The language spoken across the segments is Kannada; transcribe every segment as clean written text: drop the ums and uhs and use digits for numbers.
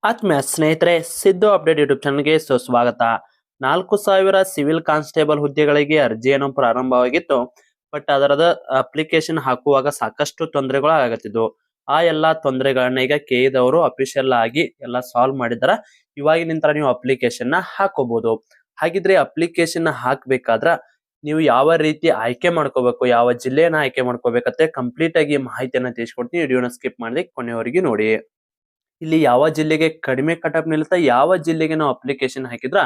ಆತ್ಮೀಯ ಸ್ನೇಹಿತರೆ, ಸಿದ್ದು ಅಪ್ಡೇಟ್ ಯೂಟ್ಯೂಬ್ ಚಾನಲ್ಗೆ ಸುಸ್ವಾಗತ. 4,000 ಸಿವಿಲ್ ಕಾನ್ಸ್ಟೇಬಲ್ ಹುದ್ದೆಗಳಿಗೆ ಅರ್ಜಿಯನ್ನು ಪ್ರಾರಂಭವಾಗಿತ್ತು. ಬಟ್ ಅದರದ ಅಪ್ಲಿಕೇಶನ್ ಹಾಕುವಾಗ ಸಾಕಷ್ಟು ತೊಂದರೆಗಳು ಆಗತ್ತಿದ್ವು. ಆ ಎಲ್ಲಾ ತೊಂದರೆಗಳನ್ನ ಈಗ ಕೆಇದವರು ಅಫಿಷಿಯಲ್ ಆಗಿ ಎಲ್ಲ ಸಾಲ್ವ್ ಮಾಡಿದಾರ. ಇವಾಗಿನಿಂದ ನೀವು ಅಪ್ಲಿಕೇಶನ್ ನ ಹಾಕೋಬಹುದು. ಹಾಗಿದ್ರೆ ಅಪ್ಲಿಕೇಶನ್ ಹಾಕ್ಬೇಕಾದ್ರ ನೀವು ಯಾವ ರೀತಿ ಆಯ್ಕೆ ಮಾಡ್ಕೋಬೇಕು, ಯಾವ ಜಿಲ್ಲೆಯನ್ನ ಆಯ್ಕೆ ಮಾಡ್ಕೋಬೇಕಂತೆ ಕಂಪ್ಲೀಟ್ ಆಗಿ ಮಾಹಿತಿಯನ್ನ ತಿಳಿಸ್ಕೊಡ್ತೀನಿ. ವಿಡಿಯೋನ ಸ್ಕಿಪ್ ಮಾಡದೆ ಕೊನೆವರೆಗೂ ನೋಡಿ. ಇಲ್ಲಿ ಯಾವ ಜಿಲ್ಲೆಗೆ ಕಡಿಮೆ ಕಟಪ್ ನಿಲ್ಲುತ್ತಾ, ಯಾವ ಜಿಲ್ಲೆಗೆ ನಾವು ಅಪ್ಲಿಕೇಶನ್ ಹಾಕಿದ್ರ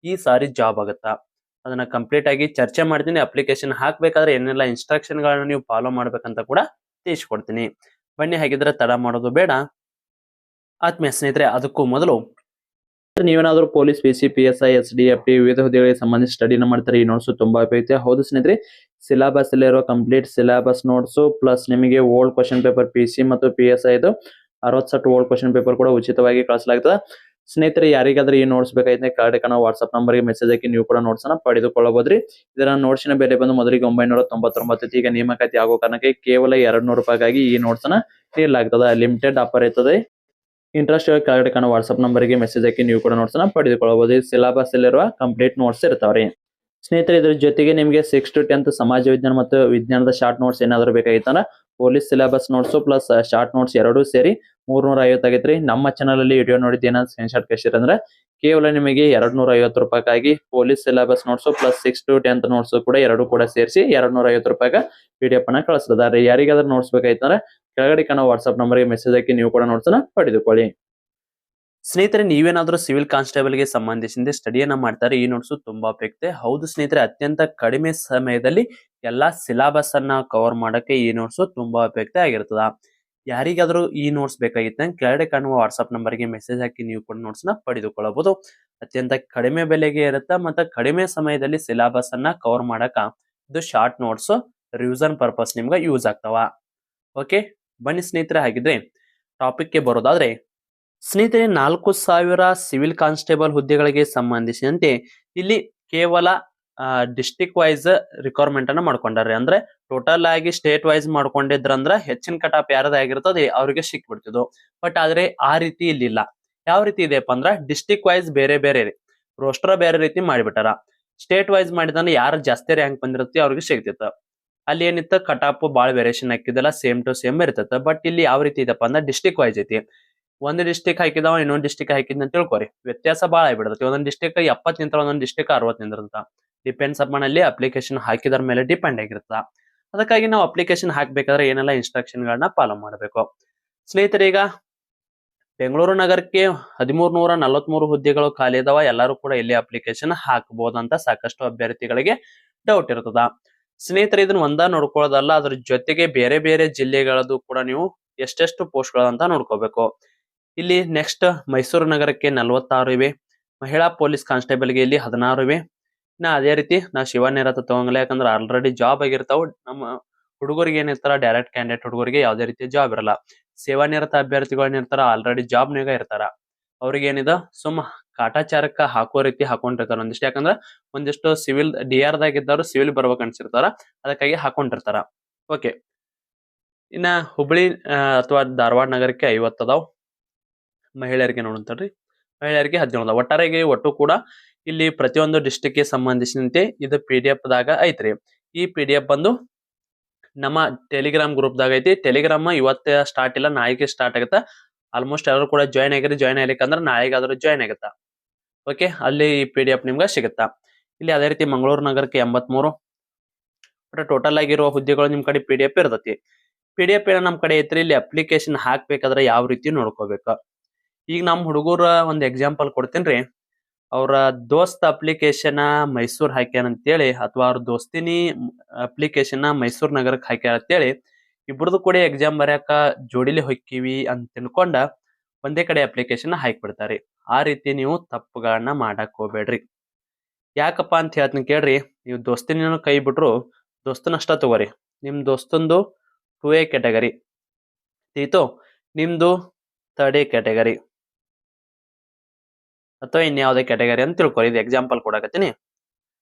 ಈ ಸಾರಿ ಜಾಬ್ ಆಗುತ್ತಾ, ಅದನ್ನ ಕಂಪ್ಲೀಟ್ ಆಗಿ ಚರ್ಚೆ ಮಾಡ್ತೀನಿ. ಅಪ್ಲಿಕೇಶನ್ ಹಾಕ್ಬೇಕಾದ್ರೆ ಏನೆಲ್ಲ ಇನ್ಸ್ಟ್ರಕ್ಷನ್ ಗಳನ್ನ ನೀವು ಫಾಲೋ ಮಾಡ್ಬೇಕಂತ ಕೂಡ ತಿಳಿಸ್ಕೊಡ್ತೀನಿ. ಬನ್ನಿ, ಹಾಗಿದ್ರೆ ತಡ ಮಾಡೋದು ಬೇಡ. ಆತ್ಮೀಯ ಸ್ನೇಹಿತರೆ, ಅದಕ್ಕೂ ಮೊದಲು ನೀವೇನಾದ್ರೂ ಪೊಲೀಸ್, ಪಿಸಿ, PSI, SDFP ವಿವಿಧ ಹುದ್ದೆಗಳಿಗೆ ಸಂಬಂಧಿಸಿ ಸ್ಟಡಿನ ಮಾಡ್ತಾರೆ, ಈ ನೋಟ್ಸ್ ತುಂಬಾ ಉಪಯುಕ್ತ. ಹೌದು ಸ್ನೇಹಿತರೆ, ಸಿಲೆಬಸ್ ಅಲ್ಲಿರೋ ಕಂಪ್ಲೀಟ್ ಸಿಲೆಬಸ್ ನೋಟ್ಸ್ ಪ್ಲಸ್ ನಿಮಗೆ ಓಲ್ಡ್ ಕ್ವಶನ್ ಪೇಪರ್ PC ಮತ್ತು PSI ಇದು 60 ಸೆಟ್ ಓಲ್ಡ್ ಕ್ವಶನ್ ಪೇಪರ್ ಕೂಡ ಉಚಿತವಾಗಿ ಕಳಿಸಲಾಗ್ತದೆ. ಸ್ನೇಹಿತರೆ, ಯಾರಿಗಾದ್ರೂ ಈ ನೋಟ್ಸ್ ಬೇಕಾಯ್ತು ಕಾರ್ಡ್ ನಾವು ವಾಟ್ಸ್ಆಪ್ ನಂಬರ್ಗೆ ಮೆಸೇಜ್ ಹಾಕಿ ನೀವು ಕೂಡ ನೋಟ್ಸ್ ಅನ್ನ ಪಡೆದುಕೊಳ್ಳಬಹುದ್ರಿ. ಇದರ ನೋಟ್ಸಿನ ಬೆಲೆ ಬಂದು ಮೊದಲಿಗೆ 999 ಈಗ ನೇಮಕಾತಿ ಆಗೋ ಕಾರಣಕ್ಕೆ ಕೇವಲ 200 ರೂಪಾಯಿಗಾಗಿ ಈ ನೋಟ್ಸ್ ಅನ್ನ ನೀಡಲಾಗ್ತದೆ. ಲಿಮಿಟೆಡ್ ಆಫರ್ ಇರ್ತದೆ. ಇಂಟ್ರೆಸ್ಟ್ ಕೆಳಗಡೆ ಕಾಣೋ ವಾಟ್ಸ್ಆಪ್ ನಂಬರ್ಗೆ ಮೆಸೇಜ್ ಹಾಕಿ ನೀವು ಕೂಡ ನೋಟ್ಸ್ ಅನ್ನ ಪಡೆದುಕೊಳ್ಳಬಹುದು. ಸಿಲೆಬಸ್ ಅಲ್ಲಿರುವ ಕಂಪ್ಲೀಟ್ ನೋಟ್ಸ್ ಇರ್ತಾವ್ರಿ. ಸ್ನೇಹಿತರೆ, ಇದ್ರ ಜೊತೆಗೆ ನಿಮಗೆ 6 to 10th ಸಮಾಜ ವಿಜ್ಞಾನ ಮತ್ತು ವಿಜ್ಞಾನದ ಶಾರ್ಟ್ ನೋಟ್ಸ್ ಏನಾದ್ರು ಬೇಕಾಗಿತ್ತಂದ್ರ police syllabus notes plus short notes ಎರಡೂ ಸೇರಿ 350 ಆಗೈತ್ರಿ. ನಮ್ಮ ಚಾನಲ್ ಅಲ್ಲಿ ವಿಡಿಯೋ ನೋಡಿದ್ದು ಏನಾದ್ರು ಸ್ಕ್ರೀನ್ ಶಾಟ್ ಕಳಿಸಿರ ಅಂದ್ರೆ ಕೇವಲ ನಿಮಗೆ 250 ರೂಪಾಯಿಗಾಗಿ police syllabus notes plus 6 to 10th notes ಕೂಡ ಎರಡು ಕೂಡ ಸೇರಿಸಿ 250 ರೂಪಾಯಿಗೆ PDF ಅನ್ನ ಕಳಿಸ್ತಾರೆ. ಯಾರಿಗಾದ್ರೂ ನೋಟ್ಸ್ ಬೇಕಾಯ್ತಂದ್ರೆ ಕೆಳಗಡೆ ಕಾಣೋ ವಾಟ್ಸ್ಆಪ್ ನಂಬರ್ಗೆ ಮೆಸೇಜ್ ಹಾಕಿ ನೀವು ಕೂಡ ನೋಟ್ಸ್ ಅನ್ನ ಪಡೆದುಕೊಳ್ಳಿ. ಸ್ನೇಹಿತರೆ, ನೀವೇನಾದ್ರೂ ಸಿವಿಲ್ ಕಾನ್ಸ್ಟೇಬಲ್ ಗೆ ಸಂಬಂಧಿಸಿದ ಸ್ಟಡಿಯನ್ನ ಮಾಡ್ತಾರೆ, ಈ ನೋಟ್ಸ್ ತುಂಬಾ ಉಪಯುಕ್ತ. ಹೌದು ಸ್ನೇಹಿತರೆ, ಅತ್ಯಂತ ಕಡಿಮೆ ಸಮಯದಲ್ಲಿ ಎಲ್ಲಾ ಸಿಲೆಬಸ್ ಅನ್ನ ಕವರ್ ಮಾಡಕ್ಕೆ ಈ ನೋಟ್ಸ್ ತುಂಬಾ ಉಪಯುಕ್ತ ಆಗಿರ್ತದ. ಯಾರಿಗಾದ್ರೂ ಈ ನೋಟ್ಸ್ ಬೇಕಾಗಿತ್ತ ಕೆಳಗಡೆ ಕಾಣುವ ವಾಟ್ಸ್ಆಪ್ ನಂಬರ್ಗೆ ಮೆಸೇಜ್ ಹಾಕಿ ನೀವು ಕೂಡ ನೋಟ್ಸ್ ನ ಪಡೆದುಕೊಳ್ಳಬಹುದು. ಅತ್ಯಂತ ಕಡಿಮೆ ಬೆಲೆಗೆ ಇರುತ್ತ ಮತ್ತೆ ಕಡಿಮೆ ಸಮಯದಲ್ಲಿ ಸಿಲೆಬಸ್ ಅನ್ನ ಕವರ್ ಮಾಡಕ ಇದು ಶಾರ್ಟ್ ನೋಟ್ಸ್ ರಿವಿಷನ್ ಪರ್ಪಸ್ ನಿಮ್ಗೆ ಯೂಸ್ ಆಗ್ತಾವ. ಓಕೆ, ಬನ್ನಿ ಸ್ನೇಹಿತರೆ, ಹಾಗಿದ್ರೆ ಟಾಪಿಕ್ ಗೆ ಬರೋದಾದ್ರೆ ಸ್ನೇಹಿತರೆ, 4,000 ಸಿವಿಲ್ ಕಾನ್ಸ್ಟೇಬಲ್ ಹುದ್ದೆಗಳಿಗೆ ಸಂಬಂಧಿಸಿದಂತೆ ಇಲ್ಲಿ ಕೇವಲ ಡಿಸ್ಟ್ರಿಕ್ಟ್ ವೈಸ್ ರಿಕ್ವೈರ್ಮೆಂಟ್ ಅನ್ನ ಮಾಡ್ಕೊಂಡಾರೆ. ಅಂದ್ರೆ ಟೋಟಲ್ ಆಗಿ ಸ್ಟೇಟ್ ವೈಸ್ ಮಾಡ್ಕೊಂಡಿದ್ರಂದ್ರ ಹೆಚ್ಚಿನ ಕಟಾಪ್ ಯಾರದ ಆಗಿರ್ತದೆ ಅವ್ರಿಗೆ ಸಿಕ್ಬಿಡ್ತಿದ್ವು. ಬಟ್ ಆದ್ರೆ ಆ ರೀತಿ ಇಲ್ಲಿಲ್ಲ. ಯಾವ ರೀತಿ ಇದೆಯಪ್ಪ ಅಂದ್ರ ಡಿಸ್ಟ್ರಿಕ್ಟ್ ವೈಸ್ ಬೇರೆ ಬೇರೆ ರೋಸ್ಟರ್ ಬೇರೆ ರೀತಿ ಮಾಡಿಬಿಟ್ಟಾರ. ಸ್ಟೇಟ್ ವೈಸ್ ಮಾಡಿದ್ರೆ ಯಾರು ಜಾಸ್ತಿ ರ್ಯಾಂಕ್ ಬಂದಿರುತ್ತೆ ಅವ್ರಿಗೆ ಸಿಗ್ತಿತ್ತು. ಅಲ್ಲಿ ಏನಿತ್ತು ಕಟಾಪ್ ಬಾಳ ವೇರಿಯೇಷನ್ ಹಾಕಿದಲ್ಲ, ಸೇಮ್ ಟು ಸೇಮ್ ಇರ್ತೈತೆ. ಬಟ್ ಇಲ್ಲಿ ಯಾವ ರೀತಿ ಇದೆಪ್ಪ ಅಂದ್ರೆ ಡಿಸ್ಟ್ರಿಕ್ಟ್ ವೈಸ್ ಐತಿ. ಒಂದ್ ಡಿಸ್ಟಿಕ್ ಹಾಕಿದವ ಇನ್ನೊಂದ್ ಡಿಸ್ಟಿಕ್ ಹಾಕಿದ್ ಅಂತ ತಿಳ್ಕೊರಿ, ವ್ಯತ್ಯಾಸ ಬಾಳ ಆಗ್ಬಿಡತ್ತೆ. ಒಂದೊಂದ್ ಡಿಸ್ಟಿಕ್ 70 ನಿಂತ ಒಂದೊಂದ್ ಡಿಸ್ಟಿಕ್ 60 ನಿಂದಿರ್ತ. ಡಿಪೆಂಡ್ಸ್ ಅಪಾನ್ ಅಲ್ಲಿ ಅಪ್ಲಿಕೇಶನ್ ಹಾಕಿದ್ರ ಮೇಲೆ ಡಿಪೆಂಡ್ ಆಗಿರುತ್ತ. ಅದಕ್ಕಾಗಿ ನಾವು ಅಪ್ಲಿಕೇಶನ್ ಹಾಕ್ಬೇಕಾದ್ರೆ ಏನೆಲ್ಲ ಇನ್ಸ್ಟ್ರಕ್ಷನ್ ಗಳನ್ನ ಫಾಲೋ ಮಾಡಬೇಕು. ಸ್ನೇಹಿತರೆ, ಈಗ ಬೆಂಗಳೂರು ನಗರಕ್ಕೆ 1343 ಹುದ್ದೆಗಳು ಖಾಲಿ ಇದಾವ. ಎಲ್ಲರೂ ಕೂಡ ಇಲ್ಲಿ ಅಪ್ಲಿಕೇಶನ್ ಹಾಕಬಹುದಂತ ಸಾಕಷ್ಟು ಅಭ್ಯರ್ಥಿಗಳಿಗೆ ಡೌಟ್ ಇರ್ತದ. ಸ್ನೇಹಿತರೆ, ಇದನ್ನ ಒಂದ ನೋಡ್ಕೊಳ್ಳೋದಲ್ಲ, ಅದ್ರ ಜೊತೆಗೆ ಬೇರೆ ಬೇರೆ ಜಿಲ್ಲೆಗಳದ್ದು ಕೂಡ ನೀವು ಎಷ್ಟೆಷ್ಟು ಪೋಸ್ಟ್ ಗಳಂತ ನೋಡ್ಕೋಬೇಕು. ಇಲ್ಲಿ ನೆಕ್ಸ್ಟ್ ಮೈಸೂರು ನಗರಕ್ಕೆ 46 ಇವೆ. ಮಹಿಳಾ ಪೊಲೀಸ್ ಕಾನ್ಸ್ಟೇಬಲ್ ಗೆ ಇಲ್ಲಿ 16 ಇವೆ. ಅದೇ ರೀತಿ ನಾವು ಶಿವನಿರತ ತಗೊಂಗಲ್ಲ, ಯಾಕಂದ್ರೆ ಆಲ್ರೆಡಿ ಜಾಬ್ ಆಗಿರ್ತಾವ. ನಮ್ಮ ಹುಡುಗರಿಗೆ ಏನಿರ್ತಾರ ಡೈರೆಕ್ಟ್ ಕ್ಯಾಂಡಿಡೇಟ್ ಹುಡುಗರಿಗೆ ಯಾವುದೇ ರೀತಿ ಜಾಬ್ ಇರಲ್ಲ. ಸೇವಾನಿರತ ಅಭ್ಯರ್ಥಿಗಳನ್ನ ಇರ್ತಾರ, ಆಲ್ರೆಡಿ ಜಾಬ್ ನಾಗ ಇರ್ತಾರ. ಅವ್ರಿಗೆ ಏನಿದ ಸುಮ್ಮ ಕಾಟಾಚಾರಕ್ಕ ಹಾಕೋ ರೀತಿ ಹಾಕೊಂಡಿರ್ತಾರ ಒಂದಿಷ್ಟು. ಯಾಕಂದ್ರ ಒಂದಿಷ್ಟು ಸಿವಿಲ್ DR ದಾಗ ಇದ್ದವರು ಸಿವಿಲ್ ಬರ್ಬೇಕ್ ಅನ್ಸಿರ್ತಾರ, ಅದಕ್ಕಾಗಿ ಹಾಕೊಂಡಿರ್ತಾರ. ಓಕೆ, ಇನ್ನ ಹುಬ್ಳಿ ಅಥವಾ ಧಾರವಾಡ ನಗರಕ್ಕೆ 50 ಅದಾವ್. ಮಹಿಳೆಯರಿಗೆ ನೋಡುತ್ತಾರ್ರಿ, ಮಹಿಳೆಯರಿಗೆ 17 ಅದಾವ. ಒಟ್ಟು ಕೂಡ ಇಲ್ಲಿ ಪ್ರತಿಯೊಂದು ಡಿಸ್ಟ್ರಿಕ್ಟ್ ಗೆ ಸಂಬಂಧಿಸಿದಂತೆ ಇದು PDF ದಾಗ ಐತ್ರಿ. ಈ PDF ಬಂದು ನಮ್ಮ ಟೆಲಿಗ್ರಾಮ್ ಗ್ರೂಪ್ ದಾಗ ಐತಿ. ಟೆಲಿಗ್ರಾಮ್ ಇವತ್ತೇ ಸ್ಟಾರ್ಟ್ ಇಲ್ಲ, ನಾಳೆಗೆ ಸ್ಟಾರ್ಟ್ ಆಗತ್ತ. ಆಲ್ಮೋಸ್ಟ್ ಎಲ್ಲರೂ ಕೂಡ ಜಾಯ್ನ್ ಆಗಿರಿ. ಜಾಯ್ನ್ ಆಗ್ಲಿಕ್ಕಂದ್ರೆ ನಾಳೆಗಾದ್ರೂ ಜಾಯ್ನ್ ಆಗತ್ತ. ಓಕೆ, ಅಲ್ಲಿ ಈ PDF ನಿಮ್ಗೆ ಸಿಗುತ್ತಾ. ಇಲ್ಲಿ ಅದೇ ರೀತಿ ಮಂಗಳೂರು ನಗರಕ್ಕೆ 83. ಟೋಟಲ್ ಆಗಿರುವ ಹುದ್ದೆಗಳು ನಿಮ್ ಕಡೆ PDF ಇರ್ತೈತಿ. PDF ಏನ ನಮ್ ಕಡೆ ಐತ್ರಿ. ಇಲ್ಲಿ ಅಪ್ಲಿಕೇಶನ್ ಹಾಕ್ಬೇಕಾದ್ರೆ ಯಾವ ರೀತಿ ನೋಡ್ಕೋಬೇಕು. ಈಗ ನಮ್ ಹುಡುಗರ ಒಂದ್ ಎಕ್ಸಾಂಪಲ್ ಕೊಡ್ತೇನ್ರಿ. ಅವ್ರ ದೋಸ್ತ್ ಅಪ್ಲಿಕೇಶನ್ ಮೈಸೂರ್ ಹಾಕ್ಯಾನ ಅಂತೇಳಿ, ಅಥವಾ ಅವ್ರ ದೋಸ್ತಿನಿ ಅಪ್ಲಿಕೇಶನ್ ಮೈಸೂರ್ ನಗರಕ್ಕೆ ಹಾಕ್ಯಾರ ಅಂತೇಳಿ ಇಬ್ರದು ಕೂಡ ಎಕ್ಸಾಮ್ ಬರ್ಯಾಕ ಜೋಡಿಲಿ ಹೊಕ್ಕಿವಿ ಅಂತ ತಿಳ್ಕೊಂಡ ಒಂದೇ ಕಡೆ ಅಪ್ಲಿಕೇಶನ್ ಹಾಕ್ಬಿಡ್ತಾರಿ. ಆ ರೀತಿ ನೀವು ತಪ್ಪುಗಳನ್ನ ಮಾಡಕ್ ಹೋಗ್ಬೇಡ್ರಿ. ಯಾಕಪ್ಪ ಅಂತ ಹೇಳ್ತೀನಿ ಕೇಳ್ರಿ. ನೀವು ದೋಸ್ತಿನ ಕೈ ಬಿಟ್ರು ದೋಸ್ತನಷ್ಟ ತಗೋರಿ. ನಿಮ್ ದೋಸ್ತಂದು 2A ಕ್ಯಾಟಗರಿ ತೀತು, ನಿಮ್ದು 3A ಕ್ಯಾಟಗರಿ ಅಥವಾ ಇನ್ಯಾವುದೇ ಕ್ಯಾಟಗರಿ ಅಂತ ತಿಳ್ಕೊರಿ. ಇದು ಎಕ್ಸಾಂಪಲ್ ಕೊಡಕತ್ತೀನಿ.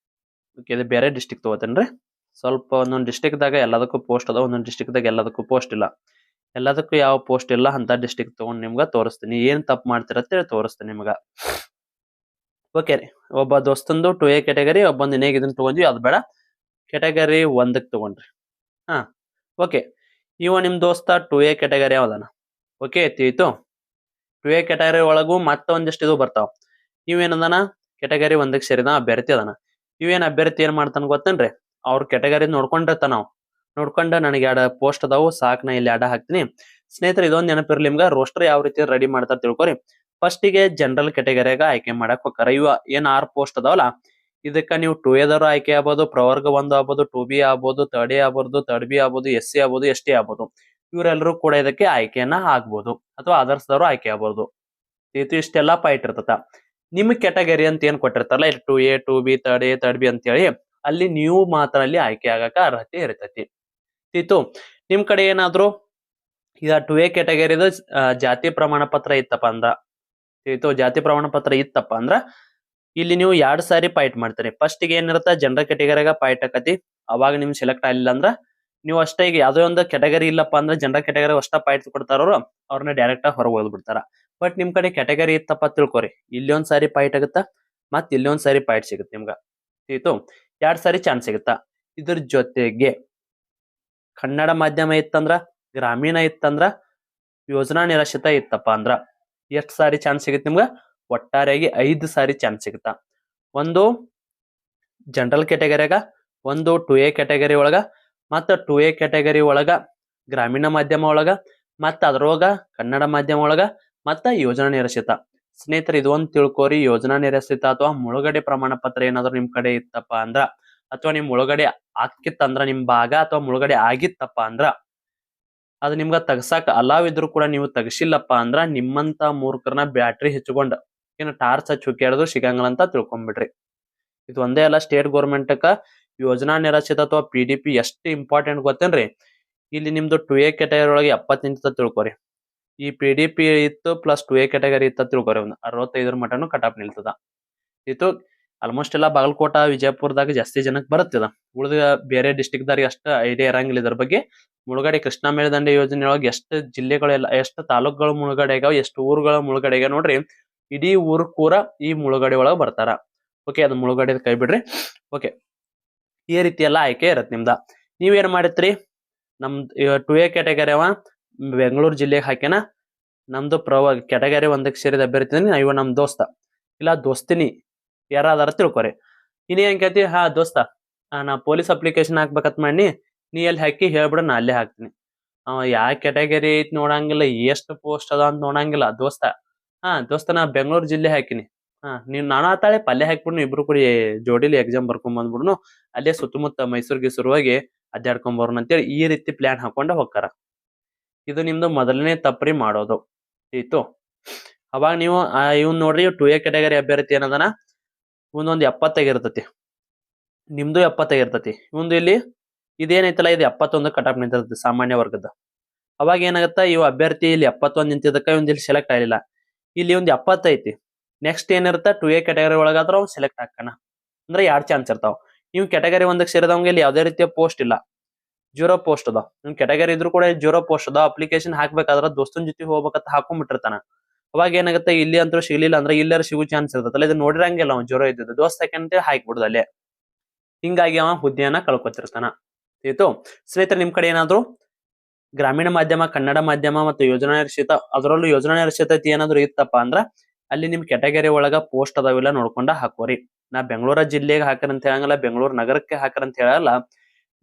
ಇದು ಬೇರೆ ಡಿಸ್ಟಿಕ್ ತಗೋತೇನ್ರಿ. ಸ್ವಲ್ಪ ಒಂದೊಂದು ಡಿಸ್ಟಿಕ್ ದಾಗ ಎಲ್ಲದಕ್ಕೂ ಪೋಸ್ಟ್ ಅದ, ಒಂದೊಂದು ಡಿಸ್ಟಿಕ್ ದಾಗ ಎಲ್ಲದಕ್ಕೂ ಪೋಸ್ಟ್ ಇಲ್ಲ. ಎಲ್ಲದಕ್ಕೂ ಯಾವ ಪೋಸ್ಟ್ ಇಲ್ಲ ಅಂತ ಡಿಸ್ಟಿಕ್ ತಗೊಂಡ್ ನಿಮ್ಗ ತೋರಿಸ್ತೀನಿ, ಏನ್ ತಪ್ಪು ಮಾಡ್ತೀರ ಅಂತೇಳಿ ತೋರಿಸ್ತೀನಿ ನಿಮ್ಗ. ಓಕೆ ರೀ, ಒಬ್ಬ ದೋಸ್ತಂದು 2A ಕ್ಯಾಟಗರಿ, ಒಬ್ಬಂದು ಇನ್ನೇಗ ಇದನ್ನ ತಗೊಂಡ್ವಿ, ಅದು ಬೇಡ, ಕ್ಯಾಟಗರಿ 1ಕ್ಕೆ ತಗೊಂಡ್ರಿ. ಹಾ ಓಕೆ, ಇವ ನಿಮ್ ದೋಸ್ತ 2A ಕ್ಯಾಟಗರಿ ಯಾವ್ದಾನ. ಓಕೆ ತಿಳಿತು. 2A ಕ್ಯಾಟಗರಿ ಒಳಗೂ ಮತ್ತೊಂದಿಷ್ಟು ಇದು ಬರ್ತಾವ. ಇವೇನದಾನ ಕ್ಯಾಟಗರಿ 1ಕ್ಕೆ ಸೇರಿದ ಅಭ್ಯರ್ಥಿ ಅದಾನ. ಇವೇನ್ ಅಭ್ಯರ್ಥಿ ಏನ್ ಮಾಡ್ತಾನ ಗೊತ್ತೇನ್ರಿ, ಅವ್ರ ಕ್ಯಾಟಗರಿ ನೋಡ್ಕೊಂಡಿರ್ತಾನ ನಾವು. ನೋಡ್ಕೊಂಡ ನನಗೆ 2 ಪೋಸ್ಟ್ ಅದಾವು, ಸಾಕ್ ನಾ ಇಲ್ಲಿ 2 ಹಾಕ್ತೀನಿ. ಸ್ನೇಹಿತರೆ ಇದೊಂದು ನೆನಪಿರ್ಲಿ ನಿಮ್ಗ, ರೋಸ್ಟರ್ ಯಾವ ರೀತಿ ರೆಡಿ ಮಾಡ್ತಾರ ತಿಳ್ಕೊರಿ. ಫಸ್ಟಿಗೆ ಜನರಲ್ ಕ್ಯಾಟಗರಿಯಾಗ ಆಯ್ಕೆ ಮಾಡಕ್ ಹೋಗ್ತಾರ. ಇವ ಏನ್ 6 ಪೋಸ್ಟ್ ಅದಾವಲ್ಲ, ಇದಕ್ಕ ನೀವು 2A ಆಯ್ಕೆ ಆಗ್ಬೋದು, ಪ್ರವರ್ಗ 1 ಆಗ್ಬೋದು, 2B ಆಗ್ಬೋದು, 3A ಆಗ್ಬೋದು, 3B ಆಗ್ಬೋದು, SC ಆಗ್ಬೋದು, ST ಆಗ್ಬೋದು. ಇವರೆಲ್ಲರೂ ಕೂಡ ಇದಕ್ಕೆ ಆಯ್ಕೆಯನ್ನ ಆಗ್ಬೋದು, ಅಥವಾ ಅದರ್ಸದವರು ಆಯ್ಕೆ ಆಗ್ಬೋದು. ಇಷ್ಟೆಲ್ಲ ಪಾಯಿಂಟ್ ಇರ್ತದ. ನಿಮ್ ಕ್ಯಾಟಗರಿ ಅಂತ ಏನ್ ಕೊಟ್ಟಿರ್ತಾರಲ್ಲ, ಇಲ್ಲಿ 2A 2B 3A 3B ಅಂತ ಹೇಳಿ, ಅಲ್ಲಿ ನೀವು ಮಾತ್ರ ಅಲ್ಲಿ ಆಯ್ಕೆ ಆಗಕ ಅರ್ಹತೆ ಇರ್ತೈತಿ. ಇತ್ತು ನಿಮ್ ಕಡೆ ಏನಾದ್ರು ಈಗ 2A ಕ್ಯಾಟಗರಿದ ಜಾತಿ ಪ್ರಮಾಣ ಪತ್ರ ಇತ್ತಪ್ಪ ಅಂದ್ರ, ಜಾತಿ ಪ್ರಮಾಣ ಪತ್ರ ಇತ್ತಪ್ಪ ಅಂದ್ರ ಇಲ್ಲಿ ನೀವು 2 ಸಾರಿ ಪಾಯಿಂಟ್ ಮಾಡ್ತೀರಿ. ಫಸ್ಟ್ ಗೆ ಏನಿರುತ್ತ ಜನರಲ್ ಕ್ಯಾಟಗರಿಯಾಗ ಪಾಯಿಂಟ್ ಆಕತಿ, ಅವಾಗ ನಿಮ್ ಸೆಲೆಕ್ಟ್ ಆಗಿಲ್ಲ ಅಂದ್ರ ನೀವು ಅಷ್ಟೇ. ಈಗ ಯಾವ್ದೋ ಒಂದು ಕ್ಯಾಟಗರಿ ಇಲ್ಲಪ್ಪ ಅಂದ್ರೆ ಜನರಲ್ ಕ್ಯಾಟಗರಿ ಅಷ್ಟ ಪಾಯಿಂಟ್ ಕೊಡ್ತಾರ, ಅವ್ರನ್ನ ಡೈರೆಕ್ಟ್ ಆಗಿ ಹೊರಗೆ ಬಿಡ್ತಾರ. ಬಟ್ ನಿಮ್ ಕಡೆ ಕ್ಯಾಟಗರಿ ಇತ್ತಪ್ಪ ತಿಳ್ಕೊರಿ, ಇಲ್ಲಿ ಒಂದ್ ಸಾರಿ ಪಾಯಿಂಟ್ ಆಗುತ್ತಾ, ಮತ್ ಇಲ್ಲಿ ಒಂದ್ ಸಾರಿ ಪಾಯಿಂಟ್ ಸಿಗುತ್ತೆ ನಿಮ್ಗ. ಆಯ್ತು, 2 ಸಾರಿ ಚಾನ್ಸ್ ಸಿಗುತ್ತಾ. ಇದ್ರ ಜೊತೆಗೆ ಕನ್ನಡ ಮಾಧ್ಯಮ ಇತ್ತಂದ್ರ, ಗ್ರಾಮೀಣ ಇತ್ತಂದ್ರ, ಯೋಜನಾ ನಿರಾಶ್ರಿತ ಇತ್ತಪ್ಪ ಅಂದ್ರ ಎಷ್ಟ್ ಸಾರಿ ಚಾನ್ಸ್ ಸಿಗುತ್ತೆ ನಿಮ್ಗ, ಒಟ್ಟಾರೆಯಾಗಿ 5 ಸಾರಿ ಚಾನ್ಸ್ ಸಿಗುತ್ತಾ. ಒಂದು ಜನರಲ್ ಕ್ಯಾಟಗರಿಯಾಗ, ಒಂದು 2A ಕ್ಯಾಟಗರಿ ಒಳಗ, ಮತ್ತ 2A ಕ್ಯಾಟಗರಿ ಒಳಗ ಗ್ರಾಮೀಣ ಮಾಧ್ಯಮ ಒಳಗ, ಮತ್ತ ಅದ್ರೊಳಗ ಕನ್ನಡ ಮಾಧ್ಯಮ ಒಳಗ, ಮತ್ತ ಯೋಜನಾ ನಿರಾಶ್ರಿತ. ಸ್ನೇಹಿತರೆ ಇದೊಂದು ತಿಳ್ಕೋರಿ, ಯೋಜನಾ ನಿರಾಶ್ರಿತ ಅಥವಾ ಮುಳುಗಡೆ ಪ್ರಮಾಣ ಪತ್ರ ಏನಾದ್ರು ನಿಮ್ ಕಡೆ ಇತ್ತಪ್ಪ ಅಂದ್ರ, ಅಥವಾ ನಿಮ್ ಮುಳುಗಡೆ ಆಕಿತ್ತಂದ್ರ, ನಿಮ್ ಭಾಗ ಅಥವಾ ಮುಳುಗಡೆ ಆಗಿತ್ತಪ್ಪ ಅಂದ್ರ, ಅದು ನಿಮ್ಗ ತಗಸಾಕ ಅಲಾವ್ ಇದ್ರು ಕೂಡ ನೀವು ತಗಸಿಲ್ಲಪ್ಪ ಅಂದ್ರ, ನಿಮ್ಮಂತ ಮೂರ್ಖರನ್ನ ಬ್ಯಾಟ್ರಿ ಹೆಚ್ಚಕೊಂಡ ಏನ ಟಾರ್ಚ್ ಹಚ್ಚಿ ಹುಕ್ಕಾಡಿದ್ರು ಸಿಗಂಗಿಲ್ಲ ಅಂತ ತಿಳ್ಕೊಂಡ್ಬಿಡ್ರಿ. ಇದು ಒಂದೇ ಅಲ್ಲ, ಸ್ಟೇಟ್ ಗೌರ್ಮೆಂಟ್ಕ ಯೋಜನಾ ನಿರಾಶ್ರಿತ ಅಥವಾ PDP ಎಷ್ಟು ಇಂಪಾರ್ಟೆಂಟ್ ಗೊತ್ತೇನ್ರಿ. ಇಲ್ಲಿ ನಿಮ್ದು 2A ಕ್ಯಾಟಗರಿ ಒಳಗೆ 70 ನಿಂತ ತಿಳ್ಕೊರಿ, ಈ PDP ಇತ್ತು ಪ್ಲಸ್ 2A ಕ್ಯಾಟಗರಿ ಇತ್ತ ತಿಳ್ಕೊರಿ, ಒಂದು 65 ಮಟನು ಕಟ್ ಆಫ್ ನಿಲ್ತದ. ಇದು ಆಲ್ಮೋಸ್ಟ್ ಎಲ್ಲ ಬಾಗಲಕೋಟ ವಿಜಯಪುರದಾಗ ಜಾಸ್ತಿ ಜನಕ್ಕೆ ಬರುತ್ತಿದ, ಉಳಿದ ಬೇರೆ ಡಿಸ್ಟಿಕ್ ದಾರಿಗೆ ಅಷ್ಟು ಐಡಿಯಾ ಇರಂಗಿಲ್ಲ ಇದ್ರ ಬಗ್ಗೆ. ಮುಳುಗಡೆ ಕೃಷ್ಣಾ ಮೇಲ್ದಂಡೆ ಯೋಜನೆ ಒಳಗೆ ಎಷ್ಟು ಜಿಲ್ಲೆಗಳೆಲ್ಲ, ಎಷ್ಟು ತಾಲೂಕುಗಳು ಮುಳುಗಡೆ ಆಗ್ಯಾವ, ಎಷ್ಟು ಊರುಗಳ ಮುಳುಗಡೆ ಆಗ್ಯಾವ ನೋಡ್ರಿ. ಇಡೀ ಊರು ಕೂಡ ಈ ಮುಳುಗಡೆ ಒಳಗೆ ಬರ್ತಾರ. ಓಕೆ, ಅದು ಮುಳುಗಡೆ ಕೈ ಬಿಡ್ರಿ. ಓಕೆ, ಈ ರೀತಿ ಎಲ್ಲ ಆಯ್ಕೆ ಇರತ್ತೆ ನಿಮ್ದ. ನೀವೇನ್ ಮಾಡಿತ್ರಿ, ನಮ್ದು 2A ಕ್ಯಾಟಗರಿ ಅವ ಬೆಂಗಳೂರು ಜಿಲ್ಲೆಗೆ ಹಾಕ್ಯಾನ, ನಮ್ದು ಕ್ಯಾಟಗರಿ 1ಕ್ಕೆ ಸೇರಿದ ಅಭ್ಯರ್ಥಿ ಇವ ನಮ್ ದೋಸ್ತ ಇಲ್ಲ ದೋಸ್ತಿನಿ ಯಾರಾದಾರ ತಿಳ್ಕೊರಿ. ಇನ್ನೇನ್ ಕೇಳ್ತಿ, ಹಾ ದೋಸ್ತ ನಾ ಪೊಲೀಸ್ ಅಪ್ಲಿಕೇಶನ್ ಹಾಕ್ಬೇಕತ್ ಮಾಡಿ, ನೀ ಎಲ್ಲಿ ಹಾಕಿ ಹೇಳ್ಬಿಡ, ನಾ ಅಲ್ಲೇ ಹಾಕ್ತೀನಿ. ಅವ ಯಾವ ಕ್ಯಾಟಗರಿ ಐತಿ ನೋಡಂಗಿಲ್ಲ, ಎಷ್ಟು ಪೋಸ್ಟ್ ಅದ ಅಂತ ನೋಡಂಗಿಲ್ಲ. ದೋಸ್ತ, ಹಾ ದೋಸ್ತ ನಾ ಬೆಂಗಳೂರು ಜಿಲ್ಲೆ ಹಾಕಿನಿ, ಹಾ ನೀವ್ ನಾನಾ ತಾಳೆ ಪಲ್ಲೆ ಹಾಕ್ಬಿಡ್ನು, ಇಬ್ರು ಕೂಡಿ ಜೋಡಿಲಿ ಎಕ್ಸಾಮ್ ಬರ್ಕೊಂಡ್ ಬಂದ್ಬಿಡ್ನು, ಅಲ್ಲೇ ಸುತ್ತಮುತ್ತ ಮೈಸೂರು ಗೀಸೂರು ಹೋಗಿ ಅಡ್ಡಾಡ್ಕೊಂಡ್ ಬರೋಣ ಅಂತೇಳಿ ಈ ರೀತಿ ಪ್ಲಾನ್ ಹಾಕೊಂಡ ಹೋಗ್ತಾರ. ಇದು ನಿಮ್ದು ಮೊದಲನೇ ತಪ್ಪ್ರಿ ಮಾಡೋದು. ಆಯ್ತು, ಅವಾಗ ನೀವು ಇವ್ನ್ ನೋಡ್ರಿ, 2A ಕ್ಯಾಟಗರಿ ಅಭ್ಯರ್ಥಿ ಏನದನ, ಇವನೊಂದು 70 ಇರ್ತತಿ, ನಿಮ್ದು 70 ಇರ್ತತಿ. ಇವಂದು ಇಲ್ಲಿ ಇದೇನೈತಲ್ಲ, ಇದು 71 ಕಟ್ ಆಫ್ ನಿಂತಿರ್ತತಿ ಸಾಮಾನ್ಯ ವರ್ಗದ. ಅವಾಗ ಏನಾಗತ್ತ, ಇವ್ ಅಭ್ಯರ್ಥಿ ಇಲ್ಲಿ 71 ನಿಂತಿದ್ದಕ್ಕ ಇವಂದ್ ಇಲ್ಲಿ ಸೆಲೆಕ್ಟ್ ಆಗಿಲ್ಲ, ಇಲ್ಲಿ ಒಂದು 70 ಐತಿ. ನೆಕ್ಸ್ಟ್ ಏನಿರುತ್ತ, 2A ಕ್ಯಾಟಗರಿ ಒಳಗಾದ್ರ ಅವ್ನು ಸೆಲೆಕ್ಟ್ ಹಾಕಣ ಅಂದ್ರೆ 2 ಚಾನ್ಸ್ ಇರ್ತಾವ. ನೀವು ಕ್ಯಾಟಗರಿ 1ಕ್ಕೆ ಸೇರಿದವಂಗೆ ಇಲ್ಲಿ ಯಾವುದೇ ರೀತಿಯ ಪೋಸ್ಟ್ ಇಲ್ಲ, 0 ಪೋಸ್ಟ್ ಅದ. ನಿಮ್ ಕ್ಯಾಟಗರಿ ಇದ್ರು ಕೂಡ 0 ಪೋಸ್ಟ್ ಅದ. ಅಪ್ಲಿಕೇಶನ್ ಹಾಕ್ಬೇಕಾದ್ರ ದೋಸ್ತನ್ ಜೊತೆ ಹೋಗ್ಬೇಕಂತ ಹಾಕೊಂಡ್ಬಿಟ್ಟಿರ್ತಾನ. ಅವಾಗ ಏನಾಗುತ್ತೆ, ಇಲ್ಲಿ ಅಂತೂ ಸಿಗ್ಲಿಲ್ಲ ಅಂದ್ರೆ ಇಲ್ಲಾರ ಸಿಗೋ ಚಾನ್ಸ್ ಇರ್ತದಲ್ಲ, ಇದು ನೋಡಿರಂಗಿಲ್ಲ ಅವ್ನು 0 ಇದ್ದದ್ದು, ದೋಸ್ತ ಯಾಕಂತ ಹಾಕ್ಬಿಡುದು ಅಲ್ಲೇ. ಹಿಂಗಾಗಿ ಅವ ಹುದ್ದೆಯನ್ನ ಕಳ್ಕೊತಿರ್ತಾನ. ಆಯ್ತು ಸ್ನೇಹಿತರೆ, ನಿಮ್ ಕಡೆ ಏನಾದ್ರು ಗ್ರಾಮೀಣ ಮಾಧ್ಯಮ, ಕನ್ನಡ ಮಾಧ್ಯಮ ಮತ್ತು ಯೋಜನಾ ನಿರಾಶ್ರಿತ, ಅದರಲ್ಲೂ ಯೋಜನಾ ನಿರಾಶ್ರಿತ ಏನಾದ್ರು ಇತ್ತಪ್ಪ ಅಂದ್ರ, ಅಲ್ಲಿ ನಿಮ್ ಕ್ಯಾಟಗರಿ ಒಳಗ ಪೋಸ್ಟ್ ಅದಾವಿಲ್ಲ ನೋಡ್ಕೊಂಡ ಹಾಕೋರಿ. ನಾ ಬೆಂಗಳೂರ ಜಿಲ್ಲೆಗೆ ಹಾಕರಂತ ಹೇಳಂಗಿಲ್ಲ, ಬೆಂಗಳೂರು ನಗರಕ್ಕೆ ಹಾಕರಂತ ಹೇಳಲ್ಲ,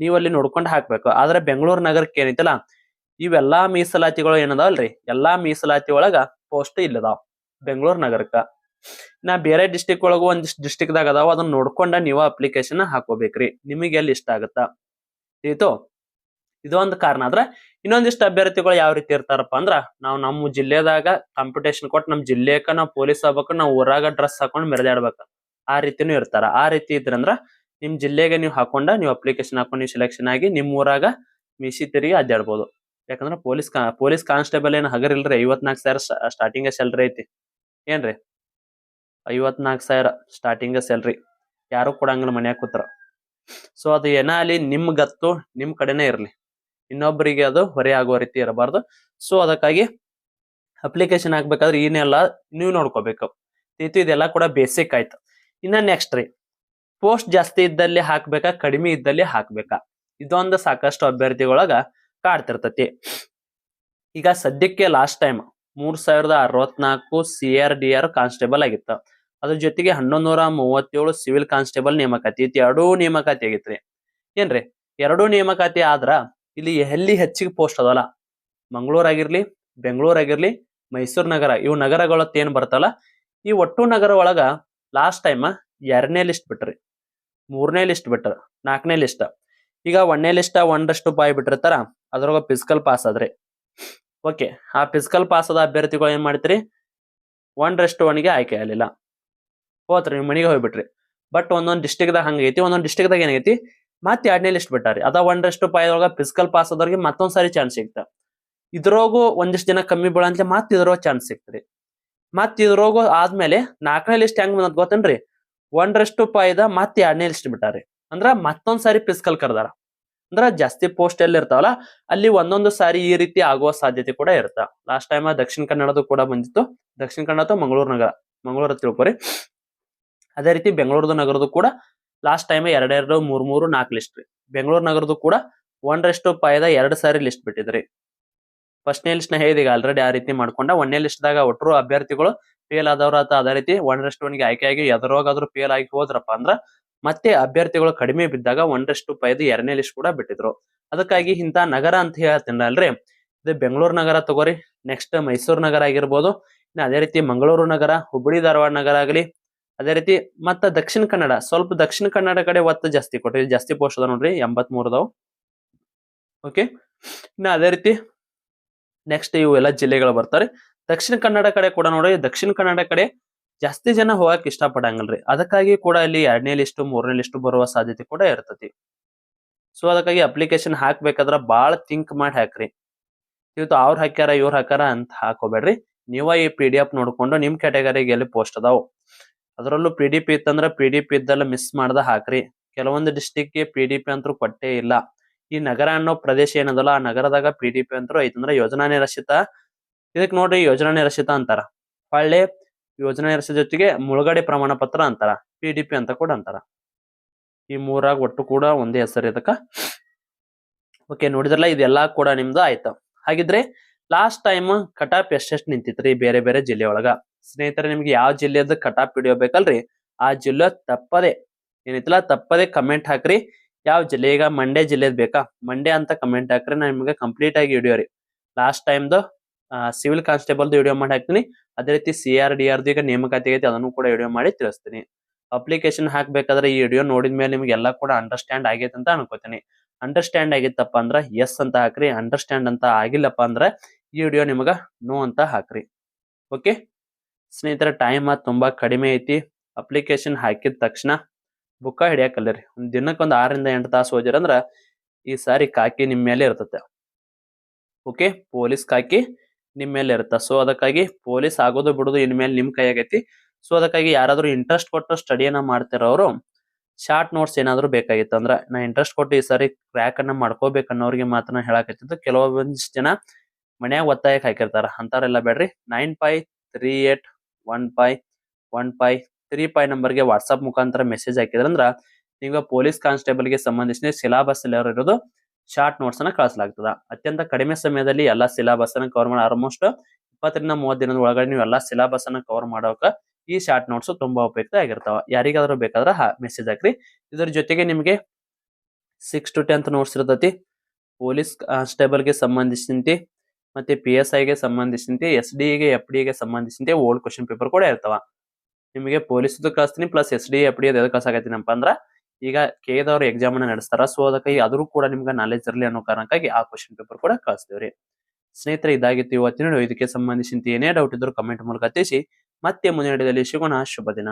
ನೀವು ಅಲ್ಲಿ ನೋಡ್ಕೊಂಡು ಹಾಕ್ಬೇಕು. ಆದ್ರೆ ಬೆಂಗಳೂರು ನಗರಕ್ಕೆ ಏನೈತಲ್ಲ, ಇವೆಲ್ಲಾ ಮೀಸಲಾತಿಗಳು ಏನದಾವಲ್ರಿ, ಎಲ್ಲಾ ಮೀಸಲಾತಿ ಒಳಗ ಪೋಸ್ಟ್ ಇಲ್ಲದಾವ್ ಬೆಂಗಳೂರು ನಗರಕ್ಕ. ನಾ ಬೇರೆ ಡಿಸ್ಟಿಕ್ ಒಳಗು ಒಂದಿಷ್ಟು ಡಿಸ್ಟಿಕ್ ದಾಗ ಅದಾವ, ಅದನ್ನ ನೋಡ್ಕೊಂಡ ನೀವು ಅಪ್ಲಿಕೇಶನ್ ಹಾಕೋಬೇಕ್ರಿ, ನಿಮಗೆ ಎಲ್ಲಿ ಇಷ್ಟ ಆಗತ್ತ. ಆಯ್ತು, ಇದೊಂದು ಕಾರಣ. ಆದ್ರ ಇನ್ನೊಂದಿಷ್ಟು ಅಭ್ಯರ್ಥಿಗಳು ಯಾವ ರೀತಿ ಇರ್ತಾರಪ್ಪ ಅಂದ್ರ, ನಾವು ನಮ್ಮ ಜಿಲ್ಲೆದಾಗ ಕಾಂಪಿಟೇಷನ್ ಕೊಟ್ಟು ನಮ್ ಜಿಲ್ಲೆಕ ನಾವು ಪೊಲೀಸ್ ಆಗ್ಬೇಕು, ನಾವು ಊರಾಗ ಡ್ರೆಸ್ ಹಾಕೊಂಡು ಮೆರೆದಾಡ್ಬೇಕ, ಆ ರೀತಿನೂ ಇರ್ತಾರ. ಆ ರೀತಿ ಇದ್ರಂದ್ರ ನಿಮ್ ಜಿಲ್ಲೆಗೆ ನೀವು ಹಾಕೊಂಡ, ನೀವು ಅಪ್ಲಿಕೇಶನ್ ಹಾಕೊಂಡು ನೀವು ಸೆಲೆಕ್ಷನ್ ಆಗಿ ನಿಮ್ ಊರಾಗ ಮೀಸಿ ತಿರುಗಿ ಅಡ್ಡಾಡ್ಬೋದು. ಯಾಕಂದ್ರ ಪೊಲೀಸ್ ಕಾನ್ಸ್ಟೇಬಲ್ ಏನ್ ಹಗರಿಲ್ರಿ, 54,000 ಸ್ಟಾರ್ಟಿಂಗ್ ಸ್ಯಾಲ್ರಿ ಐತಿ. ಏನ್ರಿ 54,000 ಸ್ಟಾರ್ಟಿಂಗ್ ಸ್ಯಾಲ್ರಿ, ಯಾರು ಕೊಡಂಗಿಲ್ಲ ಮನ್ಯಾಗ ಕೂತ್ರ. ಸೊ ಅದು ಏನ ಅಲ್ಲಿ ನಿಮ್ ಗತ್ತು ನಿಮ್ ಕಡೆನೇ ಇರ್ಲಿ, ಇನ್ನೊಬ್ಬರಿಗೆ ಅದು ಹೊರೆ ಆಗುವ ರೀತಿ ಇರಬಾರ್ದು. ಸೊ ಅದಕ್ಕಾಗಿ ಅಪ್ಲಿಕೇಶನ್ ಹಾಕ್ಬೇಕಾದ್ರೆ ಏನೆಲ್ಲ ನೀವು ನೋಡ್ಕೋಬೇಕು. ಇದೆಲ್ಲ ಕೂಡ ಬೇಸಿಕ್ ಆಯ್ತು. ಇನ್ನ ನೆಕ್ಸ್ಟ್ ರೀ, ಪೋಸ್ಟ್ ಜಾಸ್ತಿ ಇದ್ದಲ್ಲಿ ಹಾಕ್ಬೇಕಾ ಕಡಿಮೆ ಇದ್ದಲ್ಲಿ ಹಾಕ್ಬೇಕಾ, ಇದೊಂದು ಸಾಕಷ್ಟು ಅಭ್ಯರ್ಥಿಗಳೊಳಗ ಕಾಡ್ತಿರ್ತತಿ. ಈಗ ಸದ್ಯಕ್ಕೆ ಲಾಸ್ಟ್ ಟೈಮ್ 3064 CRDR ಕಾನ್ಸ್ಟೇಬಲ್ ಆಗಿತ್ತು. ಅದ್ರ ಜೊತೆಗೆ 1137 ಸಿವಿಲ್ ಕಾನ್ಸ್ಟೇಬಲ್ ನೇಮಕಾತಿ ಐತಿ. ಎರಡೂ ನೇಮಕಾತಿ ಆಗೈತ್ರಿ. ಏನ್ರಿ, ಎರಡೂ ನೇಮಕಾತಿ ಆದ್ರ ಇಲ್ಲಿ ಎಲ್ಲಿ ಹೆಚ್ಚಿಗೆ ಪೋಸ್ಟ್ ಅದಲ್ಲ, ಮಂಗಳೂರು ಆಗಿರ್ಲಿ, ಬೆಂಗಳೂರು ಆಗಿರ್ಲಿ, ಮೈಸೂರು ನಗರ, ಇವು ನಗರಗಳತ್ತ ಏನ್ ಬರ್ತಲ್ಲ, ಈ ಒಟ್ಟು ನಗರ ಒಳಗ ಲಾಸ್ಟ್ ಟೈಮ್ 2ನೇ ಲಿಸ್ಟ್ ಬಿಟ್ರಿ, 3ನೇ ಲಿಸ್ಟ್ ಬಿಟ್ರ, 4ನೇ ಲಿಸ್ಟ್. ಈಗ 1ನೇ ಲಿಸ್ಟ್ 1/5 ಬಿಟ್ಟಿರ್ತಾರ, ಅದ್ರೊಳಗ ಫಿಸಿಕಲ್ ಪಾಸ್ ಆದ್ರಿ. ಓಕೆ, ಆ ಫಿಸಿಕಲ್ ಪಾಸ್ ಆದ ಅಭ್ಯರ್ಥಿಗಳು ಏನ್ ಮಾಡ್ತೀರಿ, 1:1 ಆಯ್ಕೆ ಆಗಲಿಲ್ಲ, ಹೋತ್ರಿ ನೀವು ಮನೆಗೆ ಹೋಗ್ಬಿಟ್ರಿ. ಬಟ್ ಒಂದೊಂದು ಡಿಸ್ಟಿಕ್ದಾಗ ಹಂಗೈತಿ, ಒಂದೊಂದು ಡಿಸ್ಟಿಕ್ದಾಗ ಏನೈತಿ ಮತ್ತೆ 2ನೇ ಲಿಸ್ಟ್ ಬಿಟ್ಟಾರಿ. ಅದ 1:5 ಒಳಗ ಫಿಸಿಕಲ್ ಪಾಸ್ ಆದವ್ರಿಗೆ ಮತ್ತೊಂದ್ ಸಾರಿ ಚಾನ್ಸ್ ಸಿಗ್ತ. ಇದ್ರೋಗು ಒಂದಿಷ್ಟು ಜನ ಕಮ್ಮಿ ಬೀಳಂತ ಮತ್ತೆ ಇದ್ರೋಗ ಚಾನ್ಸ್ ಸಿಗ್ತರಿ. ಮತ್ ಇದ್ರೋಗು ಆದ್ಮೇಲೆ 4ನೇ ಲಿಸ್ಟ್ ಹೆಂಗ್ ಬಂದ್ ಗೊತ್ತೇನ್ರಿ, 1:5 ಮತ್ತೆ 2ನೇ ಲಿಸ್ಟ್ ಬಿಟ್ಟಾರಿ. ಅಂದ್ರ ಮತ್ತೊಂದ್ ಸಾರಿ ಫಿಸಿಕಲ್ ಕರ್ದಾರ. ಅಂದ್ರ ಜಾಸ್ತಿ ಪೋಸ್ಟ್ ಎಲ್ಲಿ ಇರ್ತಾವಲ್ಲ ಅಲ್ಲಿ ಒಂದೊಂದು ಸಾರಿ ಈ ರೀತಿ ಆಗುವ ಸಾಧ್ಯತೆ ಕೂಡ ಇರುತ್ತ. ಲಾಸ್ಟ್ ಟೈಮ್ ದಕ್ಷಿಣ ಕನ್ನಡದು ಕೂಡ ಬಂದಿತ್ತು. ದಕ್ಷಿಣ ಕನ್ನಡ ಅಥವಾ ಮಂಗಳೂರು ನಗರ, ಮಂಗಳೂರು ತಿಳ್ಕೊರಿ. ಅದೇ ರೀತಿ ಬೆಂಗಳೂರು ನಗರದ್ದು ಕೂಡ ಲಾಸ್ಟ್ ಟೈಮ್ 2, 3, 4 ಲಿಸ್ಟ್ ರೀ. ಬೆಂಗಳೂರು ನಗರದ್ದು ಕೂಡ 1:5 2 ಸಾರಿ ಲಿಸ್ಟ್ ಬಿಟ್ಟಿದ್ರಿ. ಫಸ್ಟ್ನೇ ಲಿಸ್ಟ್ ನ ಹೇಳಿದೀಗ ಆಲ್ರೆಡಿ ಆ ರೀತಿ ಮಾಡ್ಕೊಂಡ 1ನೇ ಲಿಸ್ಟ್ ದಾಗ ಒಟ್ಟರು ಅಭ್ಯರ್ಥಿಗಳು ಫೇಲ್ ಆದವ್ರ ಅದೇ ರೀತಿ 1:1 ಆಯ್ಕೆಯಾಗಿ ಎದರೋಗಾದ್ರೂ ಫೇಲ್ ಆಗಿ ಹೋದ್ರಪ್ಪ ಅಂದ್ರ ಮತ್ತೆ ಅಭ್ಯರ್ಥಿಗಳು ಕಡಿಮೆ ಬಿದ್ದಾಗ 1:5 2ನೇ ಲಿಸ್ಟ್ ಕೂಡ ಬಿಟ್ಟಿದ್ರು. ಅದಕ್ಕಾಗಿ ಇಂತ ನಗರ ಅಂತ ಹೇಳ್ತೀನಿ ಅಲ್ರಿ, ಇದು ಬೆಂಗಳೂರು ನಗರ ತಗೋರಿ, ನೆಕ್ಸ್ಟ್ ಮೈಸೂರು ನಗರ ಆಗಿರ್ಬೋದು, ಅದೇ ರೀತಿ ಮಂಗಳೂರು ನಗರ, ಹುಬ್ಬಳ್ಳಿ ಧಾರವಾಡ ನಗರ ಆಗಲಿ, ಅದೇ ರೀತಿ ಮತ್ತ ದಕ್ಷಿಣ ಕನ್ನಡ, ಸ್ವಲ್ಪ ದಕ್ಷಿಣ ಕನ್ನಡ ಕಡೆ ಒತ್ತು ಜಾಸ್ತಿ ಕೊಟ್ರಿ, ಜಾಸ್ತಿ ಪೋಸ್ಟ್ ಅದ ನೋಡ್ರಿ, 83 ಅದಾವ. ಓಕೆ, ಇನ್ನ ಅದೇ ರೀತಿ ನೆಕ್ಸ್ಟ್ ಇವೆಲ್ಲ ಜಿಲ್ಲೆಗಳು ಬರ್ತಾರೆ. ದಕ್ಷಿಣ ಕನ್ನಡ ಕಡೆ ಕೂಡ ನೋಡ್ರಿ, ದಕ್ಷಿಣ ಕನ್ನಡ ಕಡೆ ಜಾಸ್ತಿ ಜನ ಹೋಗಕ್ ಇಷ್ಟ ಪಡಂಗಿಲ್ರಿ. ಅದಕ್ಕಾಗಿ ಕೂಡ ಇಲ್ಲಿ 2ನೇ ಲಿಸ್ಟ್ 3ನೇ ಲಿಸ್ಟ್ ಬರುವ ಸಾಧ್ಯತೆ ಕೂಡ ಇರ್ತತಿ. ಸೊ ಅದಕ್ಕಾಗಿ ಅಪ್ಲಿಕೇಶನ್ ಹಾಕ್ಬೇಕಾದ್ರ ಬಾಳ ಥಿಂಕ್ ಮಾಡಿ ಹಾಕ್ರಿ. ಇವತ್ತು ಅವ್ರು ಹಾಕ್ಯಾರ ಇವ್ರು ಹಾಕ್ಯಾರ ಅಂತ ಹಾಕೋಬೇಡ್ರಿ. ನೀವ ಈ PDF ನೋಡ್ಕೊಂಡು ನಿಮ್ ಕ್ಯಾಟಗರಿಗೆ ಎಲ್ಲಿ ಪೋಸ್ಟ್ ಅದಾವ, ಅದರಲ್ಲೂ PDP ಇತ್ತಂದ್ರ PDP ಇದ್ದಲ್ಲ ಮಿಸ್ ಮಾಡ್ದ ಹಾಕ್ರಿ. ಕೆಲವೊಂದು ಡಿಸ್ಟಿಕ್ಗೆ PDP ಅಂತೂ ಕೊಟ್ಟೇ ಇಲ್ಲ. ಈ ನಗರ ಅನ್ನೋ ಪ್ರದೇಶ ಏನದಲ್ಲ, ಆ ನಗರದಾಗ PDP ಅಂತೂ ಐತಂದ್ರ ಯೋಜನಾ ನಿರಕ್ಷಿತ. ಇದಕ್ ನೋಡ್ರಿ ಯೋಜನಾ ನಿರಕ್ಷಿತ ಅಂತಾರ, ಹೊಳ್ಳೆ ಯೋಜನಾ ನಿರಕ್ಷಿತ ಜೊತೆಗೆ ಮುಳುಗಡೆ ಪ್ರಮಾಣ ಪತ್ರ ಅಂತಾರ, PDP ಅಂತ ಕೂಡ ಅಂತಾರ. ಈ ಮೂರಾಗ ಒಟ್ಟು ಕೂಡ ಒಂದೇ ಹೆಸರು ಇದಕ್ಕ. ಓಕೆ, ನೋಡಿದ್ರಲ್ಲ, ಇದೆಲ್ಲಾ ಕೂಡ ನಿಮ್ದು ಆಯ್ತು. ಹಾಗಿದ್ರೆ ಲಾಸ್ಟ್ ಟೈಮ್ ಕಟಾಪ್ ಎಷ್ಟೆಷ್ಟು ನಿಂತಿತ್ರಿ ಬೇರೆ ಬೇರೆ ಜಿಲ್ಲೆ ಒಳಗ? ಸ್ನೇಹಿತರೆ, ನಿಮ್ಗೆ ಯಾವ ಜಿಲ್ಲೆಯದ್ದು ಕಟಾಪ್ ಹಿಡಿಯೋ ಬೇಕಲ್ರಿ, ಆ ಜಿಲ್ಲೆ ತಪ್ಪದೆ ಏನೈತಿಲ್ಲ ತಪ್ಪದೆ ಕಮೆಂಟ್ ಹಾಕ್ರಿ. ಯಾವ ಜಿಲ್ಲೆ, ಈಗ ಮಂಡ್ಯ ಜಿಲ್ಲೆದ್ ಬೇಕಾ, ಮಂಡ್ಯ ಅಂತ ಕಮೆಂಟ್ ಹಾಕ್ರಿ. ನಾ ನಿಮ್ಗೆ ಕಂಪ್ಲೀಟ್ ಆಗಿ ಹಿಡಿಯೋರಿ. ಲಾಸ್ಟ್ ಟೈಮ್ದು ಸಿವಿಲ್ ಕಾನ್ಸ್ಟೇಬಲ್ದು ವಿಡಿಯೋ ಮಾಡಿ ಹಾಕ್ತೀನಿ. ಅದೇ ರೀತಿ CRDR ಈಗ ನೇಮಕಾತಿ ಐತಿ, ಅದನ್ನು ಕೂಡ ವಿಡಿಯೋ ಮಾಡಿ ತಿಳಿಸ್ತೀನಿ. ಅಪ್ಲಿಕೇಶನ್ ಹಾಕ್ಬೇಕಾದ್ರೆ ಈ ವಿಡಿಯೋ ನೋಡಿದ್ಮೇಲೆ ನಿಮ್ಗೆ ಎಲ್ಲ ಕೂಡ ಅಂಡರ್ಸ್ಟ್ಯಾಂಡ್ ಆಗೈತೆ ಅಂತ ಅನ್ಕೋತೀನಿ. ಅಂಡರ್ಸ್ಟ್ಯಾಂಡ್ ಆಗಿತ್ತಪ್ಪ ಅಂದ್ರ ಎಸ್ ಅಂತ ಹಾಕ್ರಿ, ಅಂಡರ್ಸ್ಟ್ಯಾಂಡ್ ಅಂತ ಆಗಿಲ್ಲಪ್ಪ ಅಂದ್ರೆ ಈ ವಿಡಿಯೋ ನಿಮಗ ನೋ ಅಂತ ಹಾಕ್ರಿ. ಓಕೆ ಸ್ನೇಹಿತರೆ, ಟೈಮ್ ತುಂಬಾ ಕಡಿಮೆ ಐತಿ. ಅಪ್ಲಿಕೇಶನ್ ಹಾಕಿದ ತಕ್ಷಣ ಬುಕ್ಕ ಹಿಡಿಯಾಕಲ್ಲರಿ. ಒಂದ್ ದಿನಕ್ಕೊಂದು 6 ರಿಂದ 8 ತಾಸು ಓದಿರಂದ್ರ ಈ ಸಾರಿ ಕಾಕಿ ನಿಮ್ ಮೇಲೆ ಇರ್ತತೆ. ಓಕೆ, ಪೊಲೀಸ್ ಕಾಕಿ ನಿಮ್ ಮೇಲೆ ಇರುತ್ತ. ಸೊ ಅದಕ್ಕಾಗಿ ಪೊಲೀಸ್ ಆಗೋದು ಬಿಡೋದು ಇನ್ಮೇಲೆ ನಿಮ್ ಕೈ ಆಗೈತಿ. ಸೊ ಅದಕ್ಕಾಗಿ ಯಾರಾದ್ರೂ ಇಂಟ್ರೆಸ್ಟ್ ಕೊಟ್ಟು ಸ್ಟಡಿಯನ್ನ ಮಾಡ್ತಿರೋರು ಶಾರ್ಟ್ ನೋಟ್ಸ್ ಏನಾದ್ರು ಬೇಕಾಗಿತ್ತು ಅಂದ್ರ, ನಾ ಇಂಟ್ರೆಸ್ಟ್ ಕೊಟ್ಟು ಈ ಸಾರಿ ಕ್ರ್ಯಾಕ್ ಅನ್ನ ಮಾಡ್ಕೋಬೇಕನ್ನೋರಿಗೆ ಮಾತ್ರ ಹೇಳಾಕತ್ತಿದ್ದು. ಕೆಲವೊಂದಿಷ್ಟು ಜನ ಮನ್ಯಾಗ ಒತ್ತಾಯಕ್ಕೆ ಹಾಕಿರ್ತಾರ, ಅಂತಾರೆಲ್ಲ ಬೇಡ್ರಿ. 9538151535 ನಂಬರ್ಗೆ ವಾಟ್ಸ್ಆಪ್ ಮುಖಾಂತರ ಮೆಸೇಜ್ ಹಾಕಿದ್ರಂದ್ರ ಈಗ ಪೊಲೀಸ್ ಕಾನ್ಸ್ಟೇಬಲ್ ಗೆ ಸಂಬಂಧಿಸಿದ ಸಿಲಾಬಸ್ ಇರೋದು ಶಾರ್ಟ್ ನೋಟ್ಸ್ ಅನ್ನ ಕಳಿಸಲಾಗ್ತದ. ಅತ್ಯಂತ ಕಡಿಮೆ ಸಮಯದಲ್ಲಿ ಎಲ್ಲಾ ಸಿಲಾಬಸ್ ಅನ್ನ ಕವರ್ ಮಾಡಿ ಆಲ್ಮೋಸ್ಟ್ 20 ರಿಂದ 30 ದಿನದ ಒಳಗಡೆ ನೀವು ಎಲ್ಲಾ ಸಿಲಾಬಸ್ ಅನ್ನ ಕವರ್ ಮಾಡೋಕ ಈ ಶಾರ್ಟ್ ನೋಟ್ಸ್ ತುಂಬಾ ಉಪಯುಕ್ತ ಆಗಿರ್ತಾವ. ಯಾರಿಗಾದ್ರೂ ಬೇಕಾದ್ರ ಮೆಸೇಜ್ ಹಾಕ್ರಿ. ಇದ್ರ ಜೊತೆಗೆ ನಿಮ್ಗೆ 6 to 10th ನೋಟ್ಸ್ ಇರ್ತತಿ. ಪೊಲೀಸ್ ಕಾನ್ಸ್ಟೇಬಲ್ ಗೆ ಸಂಬಂಧಿಸಿದಂತೆ ಮತ್ತೆ PSI ಗೆ ಸಂಬಂಧಿಸಿದಂತೆ SD ಗೆ FD ಗೆ ಸಂಬಂಧಿಸಿದಂತೆ ಓಲ್ಡ್ ಕ್ವಶನ್ ಪೇಪರ್ ಕೂಡ ಇರ್ತಾವ. ನಿಮಗೆ ಪೊಲೀಸ್ ಕಳಿಸ್ತೀನಿ ಪ್ಲಸ್ SD FD ಎದಕ್ಕೆ ಕಳ್ಸಾಕತ್ತೀನಪ್ಪ ಅಂದ್ರ ಈಗ KA ಎಕ್ಸಾಮ್ ಅನ್ನ ನಡೆಸ್ತಾರ. ಸೊ ಅದಕ್ಕಾಗಿ ಅದ್ರೂ ಕೂಡ ನಿಮ್ಗೆ ನಾಲೆಜ್ ಇರಲಿ ಅನ್ನೋ ಕಾರಣಕ್ಕಾಗಿ ಆ ಕ್ವಶನ್ ಪೇಪರ್ ಕೂಡ ಕಳಿಸ್ತೀವ್ರಿ. ಸ್ನೇಹಿತರೆ, ಇದಾಗಿತ್ತು ಇವತ್ತಿನ ಇದಕ್ಕೆ ಸಂಬಂಧಿಸಿದಂತೆ ಏನೇ ಡೌಟ್ ಇದ್ರು ಕಮೆಂಟ್ ಮೂಲಕ ತಿಳಿಸಿ. ಮತ್ತೆ ಮುಂದಿನ ವಿಡಿಯೋದಲ್ಲಿ ಸಿಗೋಣ. ಶುಭ ದಿನ.